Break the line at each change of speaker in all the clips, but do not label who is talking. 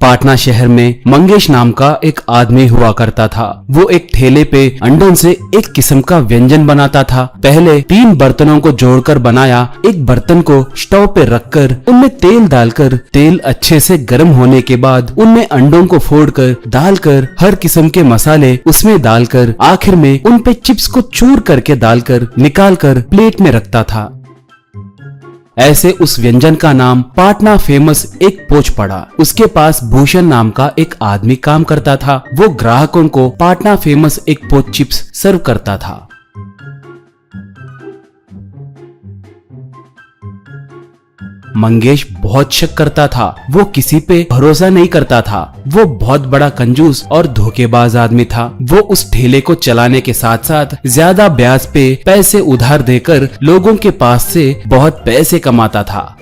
पाटना शहर में मंगेश नाम का एक आदमी हुआ करता था। वो एक ठेले पे अंडों से एक किस्म का व्यंजन बनाता था। पहले 3 बर्तनों को जोड़कर बनाया। एक बर्तन को स्टोव पे रखकर उनमें तेल डालकर तेल अच्छे से गर्म होने के बाद उनमें अंडों को फोड़कर डालकर हर किस्म के मसाले उसमें डालकर आखिर में उन पे चिप्स को चूर करके डालकर निकालकर प्लेट में रखता था। ऐसे उस व्यंजन का नाम पाटना फेमस एक पोच पड़ा। उसके पास भूषण नाम का एक आदमी काम करता था। वो ग्राहकों को पाटना फेमस एक पोच चिप्स सर्व करता था। मंगेश बहुत शक करता था। वो किसी पे भरोसा नहीं करता था। वो बहुत बड़ा कंजूस और धोखेबाज आदमी था। वो उस ठेले को चलाने के साथ साथ ज्यादा ब्याज पे पैसे उधार देकर लोगों के पास से बहुत पैसे कमाता था।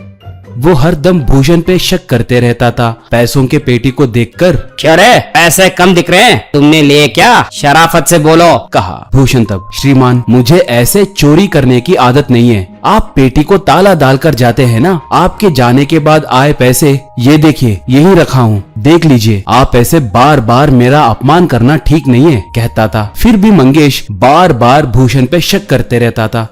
वो हर दम भूषण पे शक करते रहता था। पैसों के पेटी को देखकर,
क्यों रे, पैसे कम दिख रहे हैं, तुमने लिए क्या? शराफत से बोलो,
कहा। भूषण तब, श्रीमान मुझे ऐसे चोरी करने की आदत नहीं है। आप पेटी को ताला डालकर जाते हैं ना, आपके जाने के बाद आए पैसे ये देखिए यही रखा हूँ, देख लीजिए। आप ऐसे बार बार मेरा अपमान करना ठीक नहीं है, कहता था। फिर भी मंगेश बार बार भूषण पे शक करते रहता था।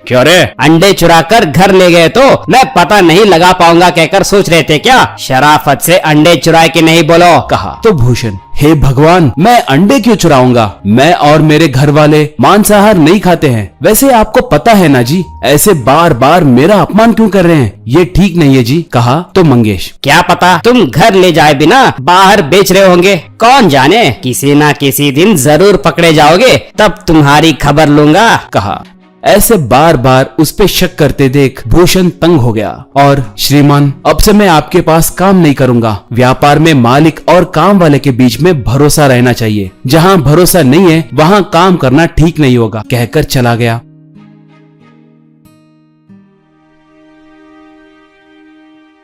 क्यों रे, अंडे चुराकर घर ले गए तो मैं पता नहीं लगा पाऊंगा कहकर सोच रहे थे क्या? शराफत से अंडे चुराए कि नहीं बोलो,
कहा। तो भूषण, हे भगवान, मैं अंडे क्यों चुराऊंगा? मैं और मेरे घर वाले मांसाहार नहीं खाते हैं। वैसे आपको पता है ना जी, ऐसे बार बार मेरा अपमान क्यों कर रहे हैं? ये ठीक नहीं है जी, कहा। तो मंगेश,
क्या पता तुम घर ले जाए बिना बाहर बेच रहे होंगे, कौन जाने, किसी ना किसी दिन जरूर पकड़े जाओगे, तब तुम्हारी खबर लूंगा,
कहा। ऐसे बार बार उस पे शक करते देख भूषण तंग हो गया और, श्रीमान अब से मैं आपके पास काम नहीं करूंगा। व्यापार में मालिक और काम वाले के बीच में भरोसा रहना चाहिए। जहां भरोसा नहीं है वहां काम करना ठीक नहीं होगा, कहकर चला गया।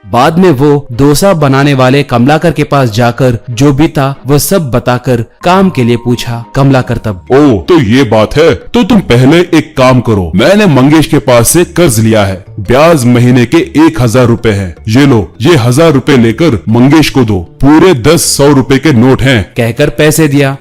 बाद में वो डोसा बनाने वाले कमलाकर के पास जाकर जो भी था वो सब बताकर काम के लिए पूछा। कमलाकर तब,
ओ तो ये बात है, तो तुम पहले एक काम करो, मैंने मंगेश के पास से कर्ज लिया है, ब्याज महीने के 1000 रुपए है, ये लो, ये 1000 रुपए लेकर मंगेश को दो, पूरे 10 100 रुपए के नोट हैं,
कहकर पैसे दिया।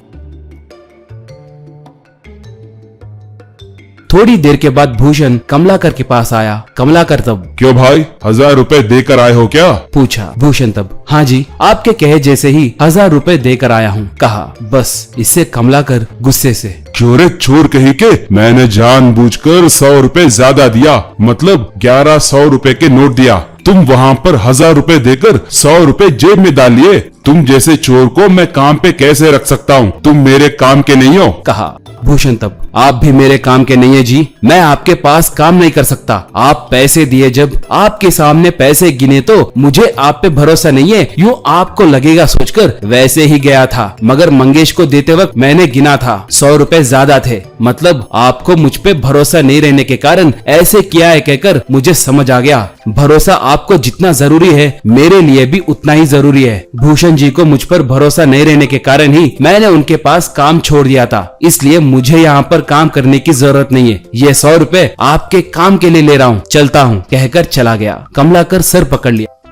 थोड़ी देर के बाद भूषण कमलाकर के पास आया। कमलाकर तब,
क्यों भाई, 1000 रुपए देकर आए हो क्या?
पूछा। भूषण तब, हाँ जी, आपके कहे जैसे ही 1000 रुपए देकर आया हूँ, कहा। बस इससे कमलाकर गुस्से से,
क्यों रे चोर कहीं के, मैंने जानबूझकर 100 रुपए ज्यादा दिया, मतलब 1100 रुपए के नोट दिया, तुम वहाँ पर 1000 रुपए देकर 100 रुपए जेब में डाल लिए। तुम जैसे चोर को मैं काम पे कैसे रख सकता हूँ? तुम मेरे काम के नहीं हो, कहा।
भूषण तब, आप भी मेरे काम के नहीं है जी, मैं आपके पास काम नहीं कर सकता। आप पैसे दिए, जब आपके सामने पैसे गिने तो मुझे आप पे भरोसा नहीं है, यूँ आपको लगेगा सोचकर वैसे ही गया था, मगर मंगेश को देते वक्त मैंने गिना था, 100 रुपए ज्यादा थे, मतलब आपको मुझ पे भरोसा नहीं रहने के कारण ऐसे किया है, कहकर मुझे समझ आ गया। भरोसा आपको जितना जरूरी है मेरे लिए भी उतना ही जरूरी है। भूषण जी को मुझ पर भरोसा नहीं रहने के कारण ही मैंने उनके पास काम छोड़ दिया था, इसलिए मुझे यहाँ पर काम करने की जरूरत नहीं है। ये 100 रुपए आपके काम के लिए ले रहा हूँ, चलता हूँ, कहकर चला गया। कमलाकर सर पकड़ लिया।